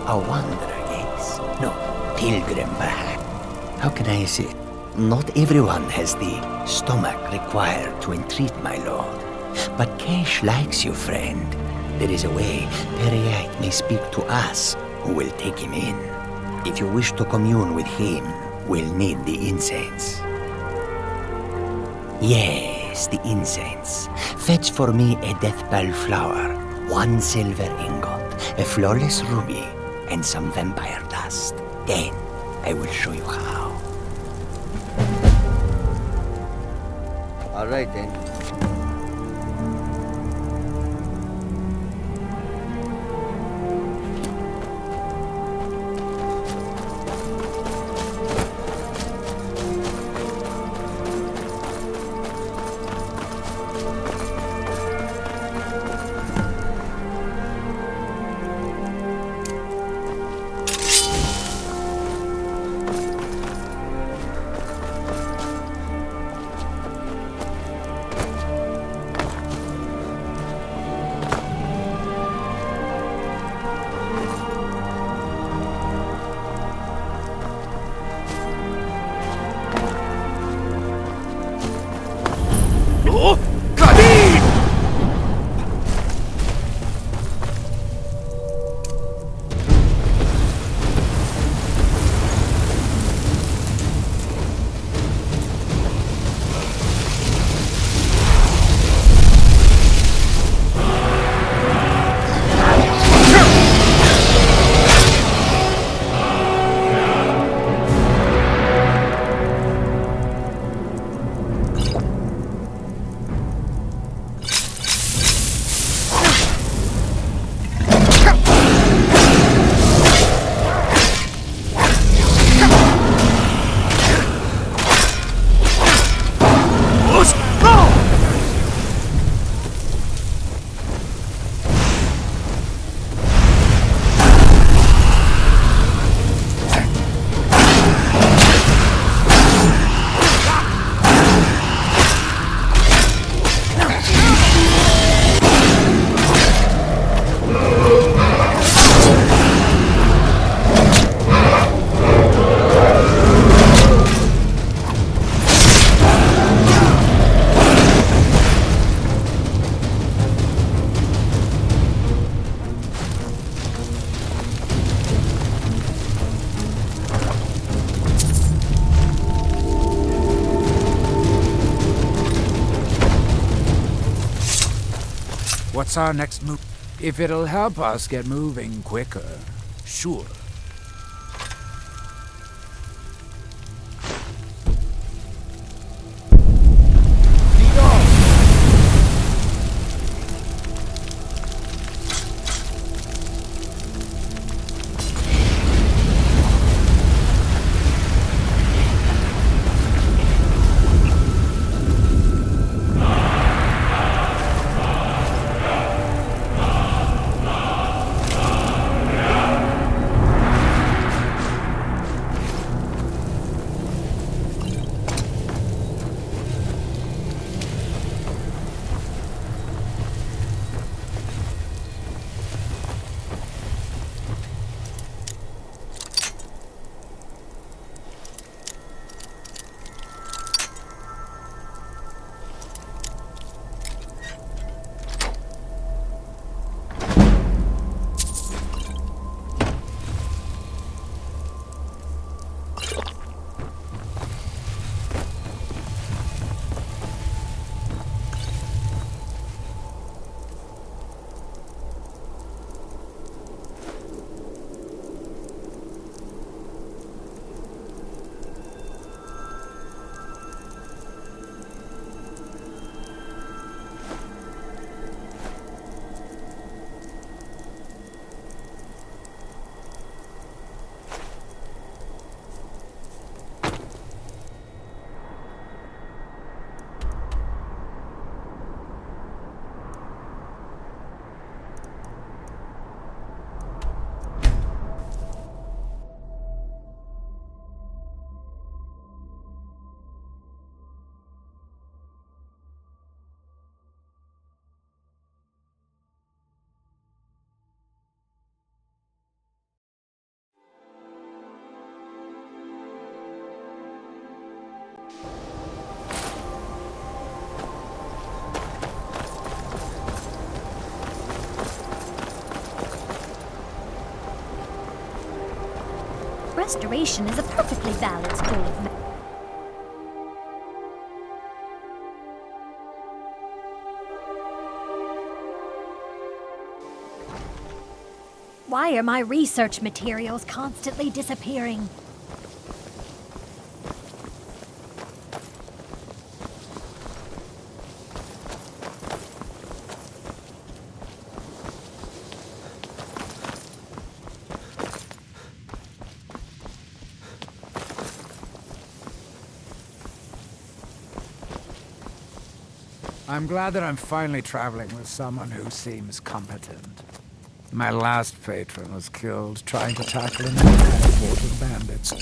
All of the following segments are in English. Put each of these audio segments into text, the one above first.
A wanderer, yes. No, pilgrim, perhaps. How can I say? Not everyone has the stomach required to entreat my lord. But Kesh likes you, friend. There is a way Periac may speak to us who will take him in. If you wish to commune with him, we'll need the incense. Yes, the incense. Fetch for me a deathbell flower, 1 silver ingot, a flawless ruby, and some vampire dust. Then I will show you how. All right, then. What's our next move? If it'll help us get moving quicker, sure. restoration is a perfectly valid school of magic. Why are my research materials constantly disappearing? I'm glad that I'm finally traveling with someone who seems competent. My last patron was killed trying to tackle an airport of bandits.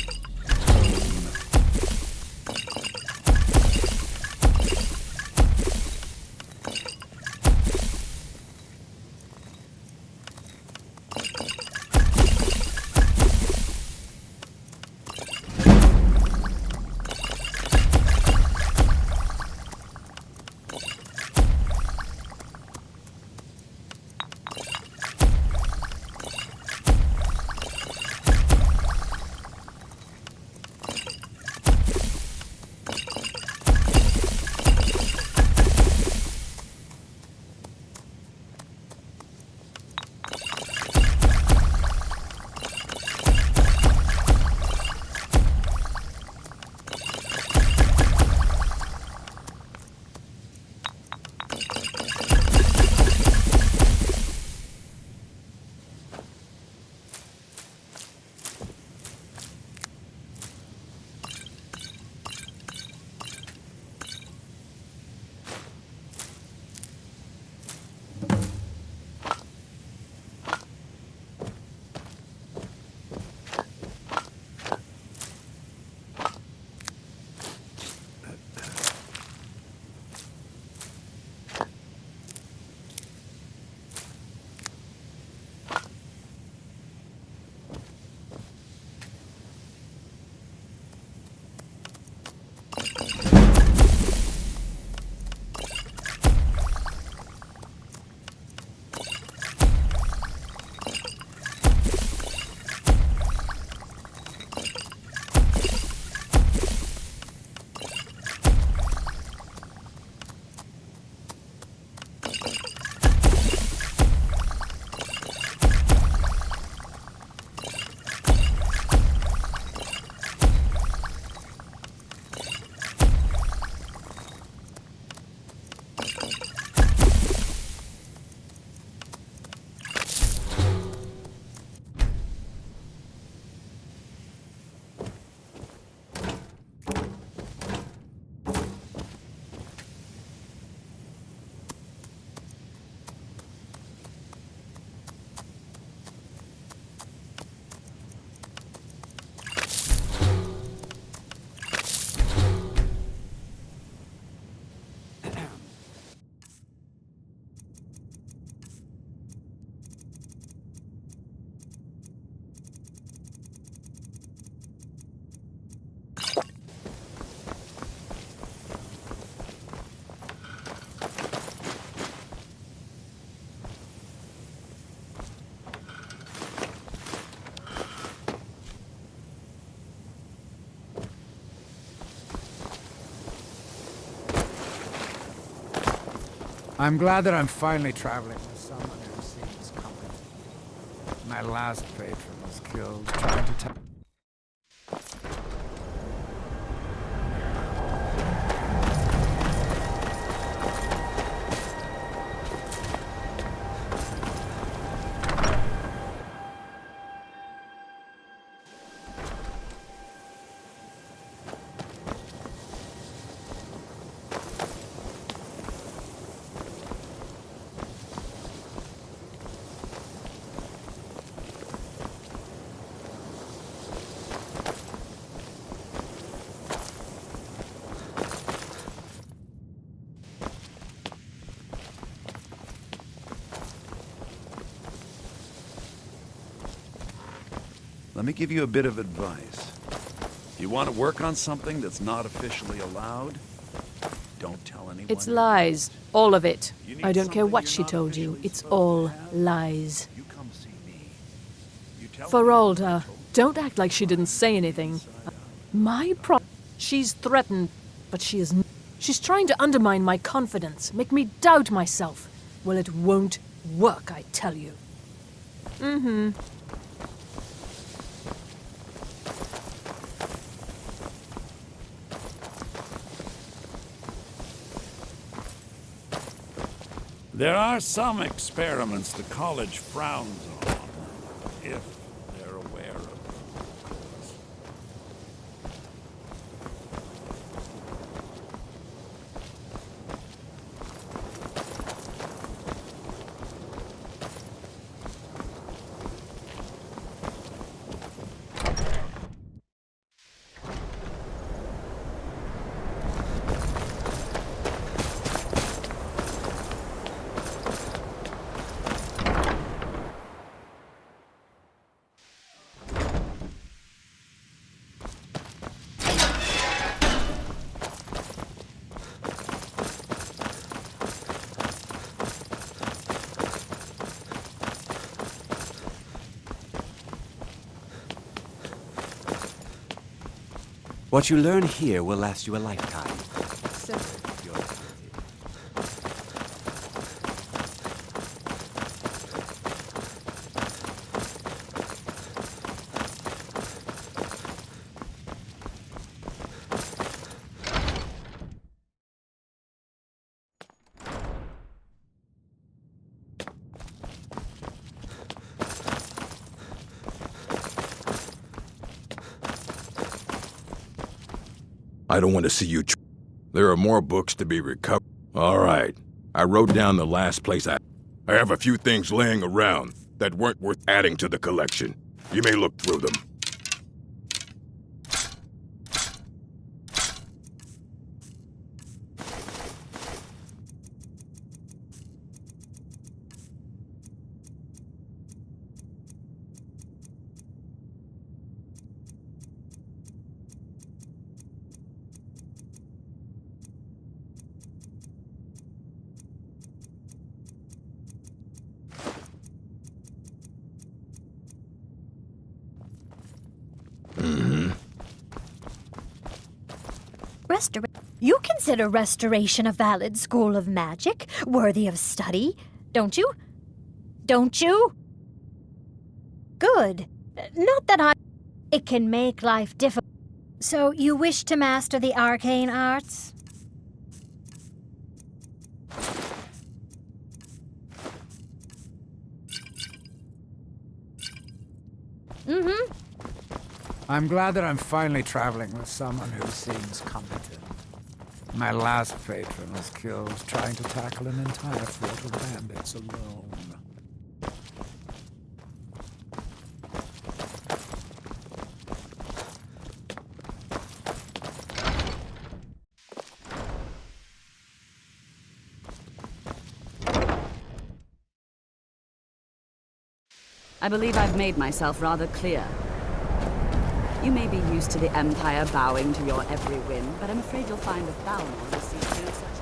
I'm glad that I'm finally traveling with someone who seems competent. My last patron was killed trying to tackle. Let me give you a bit of advice. If you want to work on something that's not officially allowed, don't tell anyone. It's lies. All of it. You need I don't care something what you're she not told you. officially It's supposed to all have? lies. You come see me. You tell For me what older, I told you. Don't act like she didn't say anything. She's threatened, but she's trying to undermine my confidence, make me doubt myself. Well, it won't work, I tell you. Mm-hmm. There are some experiments the college frowns on, if they're aware of them, of course. What you learn here will last you a lifetime. I don't want to see you. There are more books to be recovered. All right. I wrote down the last place I have a few things laying around that weren't worth adding to the collection. You may look through them. You consider restoration a valid school of magic, worthy of study, don't you? Don't you? Good. Not that It can make life difficult. So you wish to master the arcane arts? Mm-hmm. I'm glad that I'm finally traveling with someone who seems competent. My last patron was killed trying to tackle an entire fort of bandits alone. I believe I've made myself rather clear. You may be used to the Empire bowing to your every whim, but I'm afraid you'll find with Balmor you see no such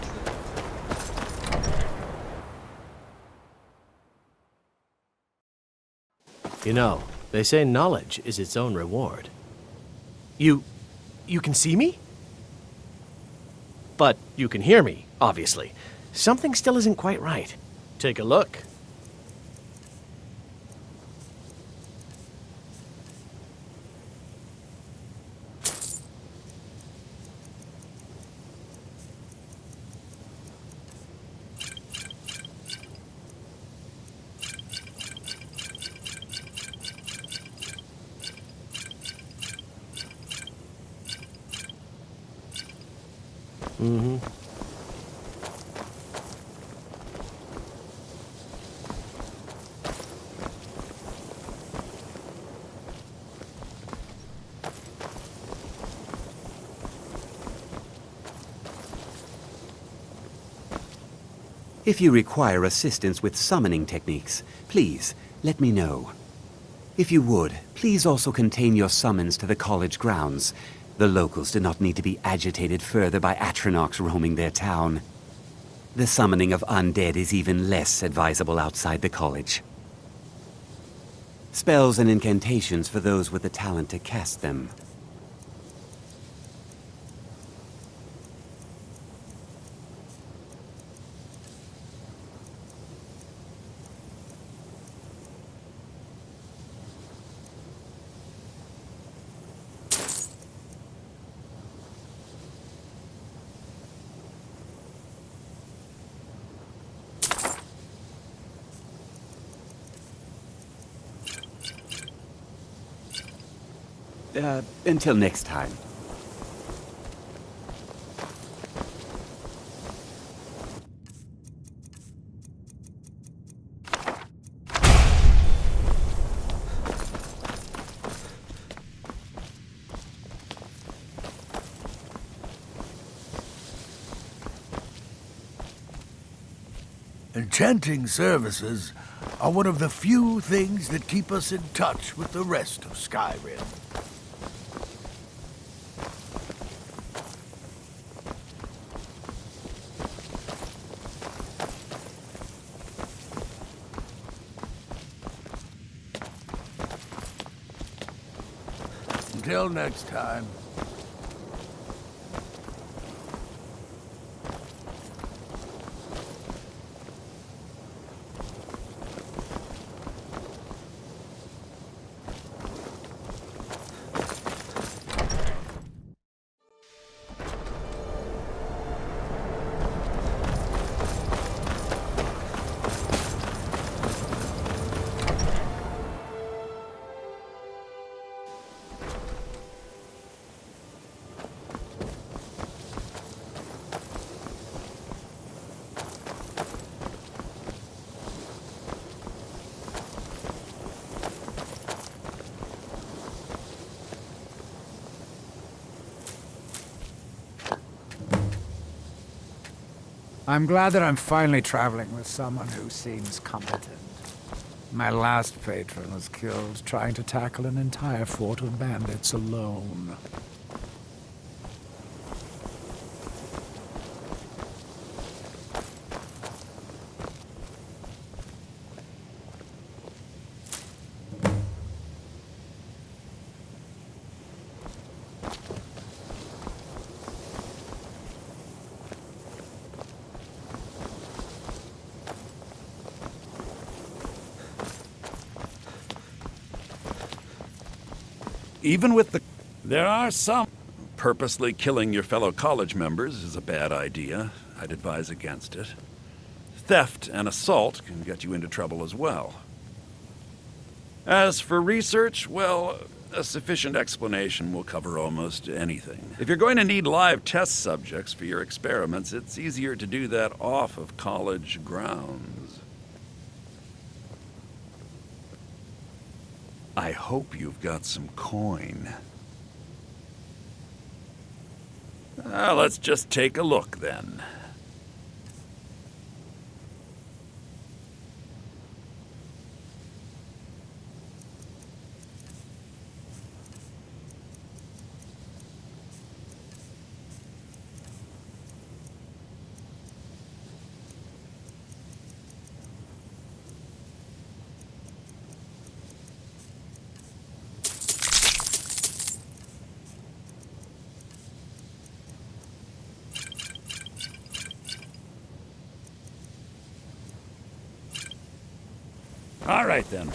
truth. You know, they say knowledge is its own reward. You can see me? But you can hear me, obviously. Something still isn't quite right. Take a look. Mm-hmm. If you require assistance with summoning techniques, please let me know. If you would, please also contain your summons to the college grounds. The locals do not need to be agitated further by Atronachs roaming their town. The summoning of undead is even less advisable outside the college. Spells and incantations for those with the talent to cast them. Until next time. Enchanting services are one of the few things that keep us in touch with the rest of Skyrim. Until next time. I'm glad that I'm finally traveling with someone who seems competent. My last patron was killed trying to tackle an entire fort of bandits alone. Even with the... There are some... Purposely killing your fellow college members is a bad idea. I'd advise against it. Theft and assault can get you into trouble as well. As for research, well, a sufficient explanation will cover almost anything. If you're going to need live test subjects for your experiments, it's easier to do that off of college grounds. I hope you've got some coin. Let's just take a look then. All right, then.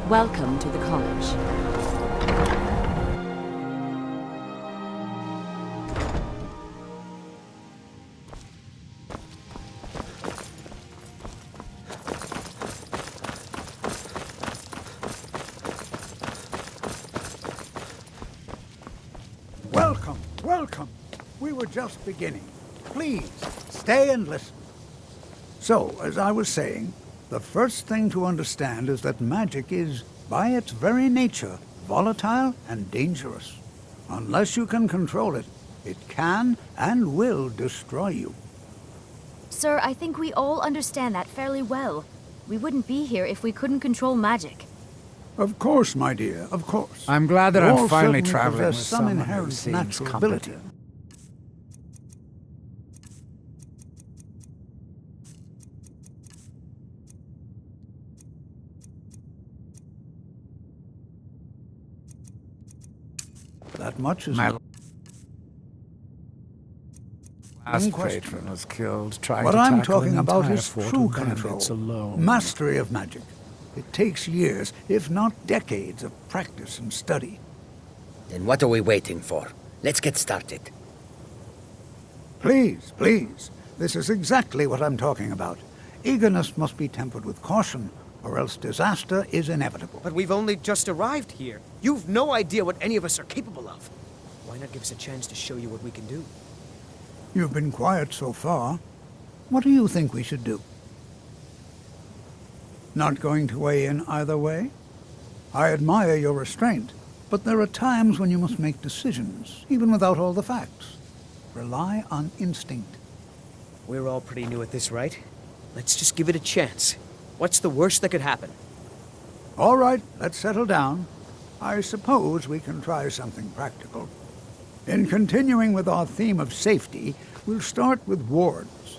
Welcome to the college. Welcome, welcome. We were just beginning. Please, stay and listen. So, as I was saying, the first thing to understand is that magic is, by its very nature, volatile and dangerous. Unless you can control it, it can and will destroy you. Sir, I think we all understand that fairly well. We wouldn't be here if we couldn't control magic. Of course, my dear, of course. I'm glad that You I'm all finally certainly traveling with possess some someone who inherent seems natural competent. ability. That much is My last question. patron was killed trying What to I'm tackle talking an about entire is fort true of control, bandits alone. mastery of magic. It takes years, if not decades, of practice and study. Then what are we waiting for? Let's get started. Please, please. This is exactly what I'm talking about. Eagerness must be tempered with caution, or else disaster is inevitable. But we've only just arrived here. You've no idea what any of us are capable of. Why not give us a chance to show you what we can do? You've been quiet so far. What do you think we should do? Not going to weigh in either way? I admire your restraint, but there are times when you must make decisions, even without all the facts. Rely on instinct. We're all pretty new at this, right? Let's just give it a chance. What's the worst that could happen? All right, let's settle down. I suppose we can try something practical. In continuing with our theme of safety, we'll start with wards.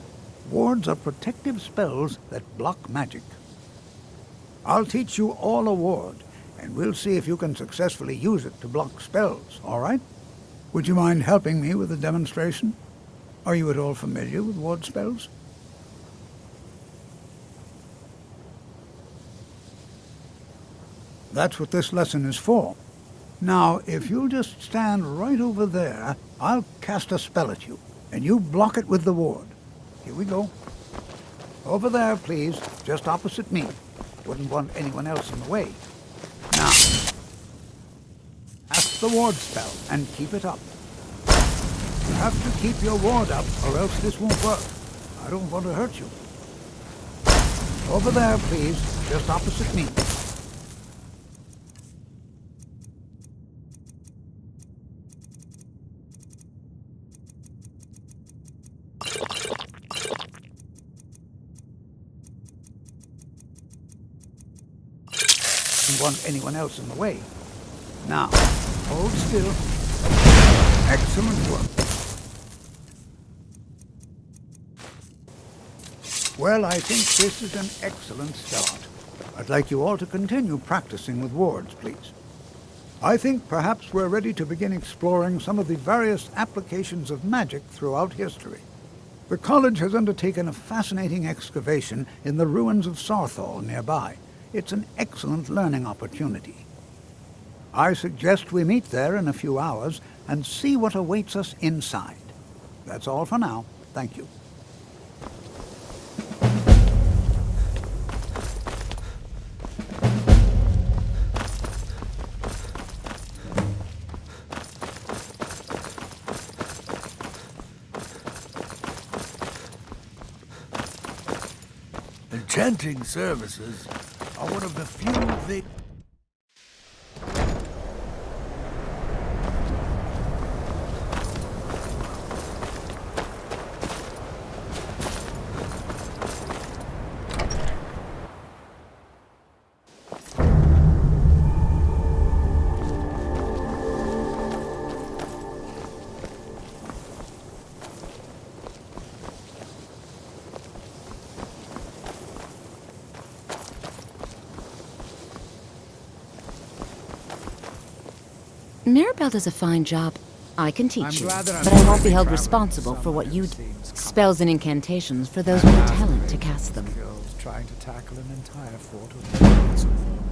Wards are protective spells that block magic. I'll teach you all a ward, and we'll see if you can successfully use it to block spells, all right? Would you mind helping me with the demonstration? Are you at all familiar with ward spells? That's what this lesson is for. Now, if you'll just stand right over there, I'll cast a spell at you, and you block it with the ward. Here we go. Over there, please, just opposite me. Wouldn't want anyone else in the way. Now, cast the ward spell and keep it up. You have to keep your ward up, or else this won't work. I don't want to hurt you. Over there, please, just opposite me. Don't want anyone else in the way. Now, hold still. Excellent work. Well, I think this is an excellent start. I'd like you all to continue practicing with wards, please. I think perhaps we're ready to begin exploring some of the various applications of magic throughout history. The college has undertaken a fascinating excavation in the ruins of Sarthal nearby. It's an excellent learning opportunity. I suggest we meet there in a few hours and see what awaits us inside. That's all for now. Thank you. Enchanting services are one of the few things... Mirabelle does a fine job. I can I'm teach you, glad that I'm but I won't be finally held traveling responsible with for what someone you who do. seems Spells and incantations for those with the talent to cast them. Killed trying to tackle an entire fort of bandits alone.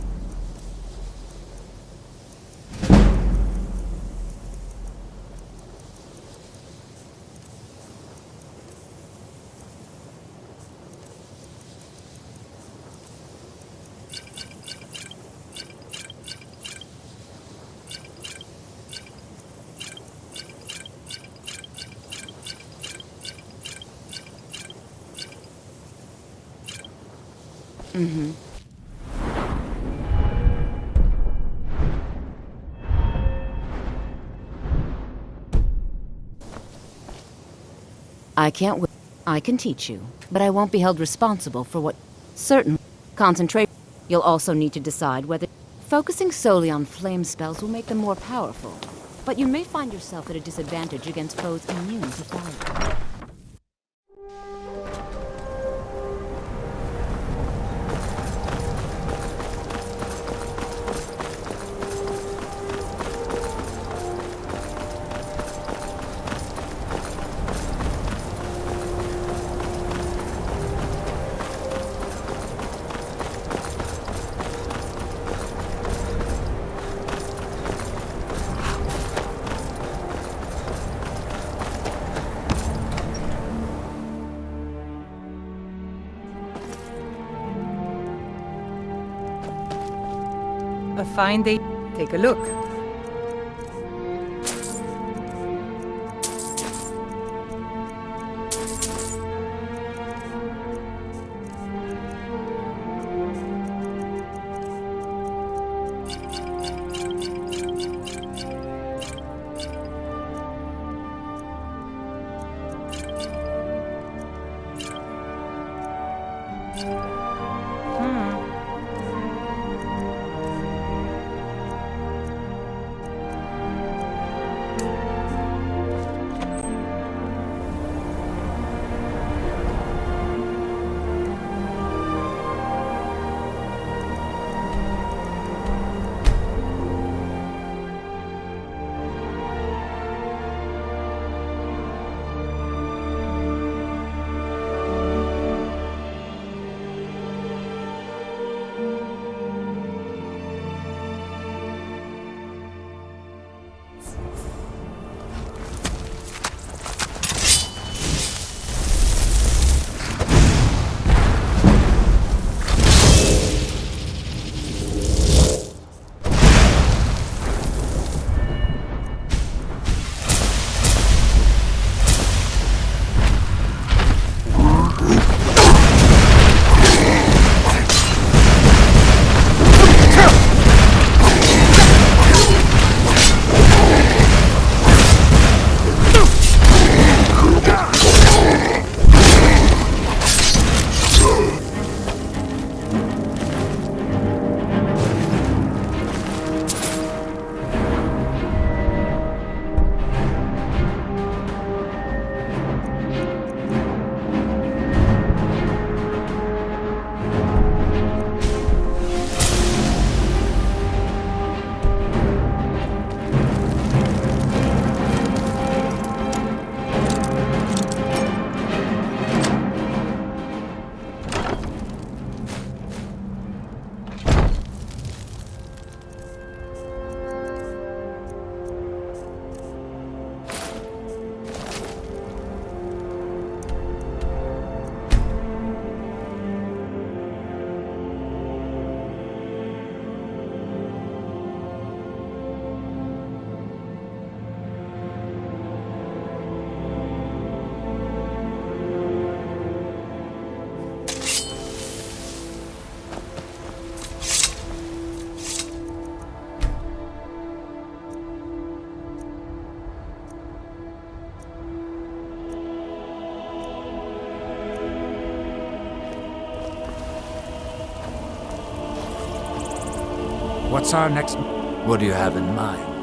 Mm-hmm. I can't wait. I can teach you, but I won't be held responsible for what... Certain. Concentrate. You'll also need to decide whether... Focusing solely on flame spells will make them more powerful, but you may find yourself at a disadvantage against foes immune to fire. A fine day. Take a look. What's our next... What do you have in mind?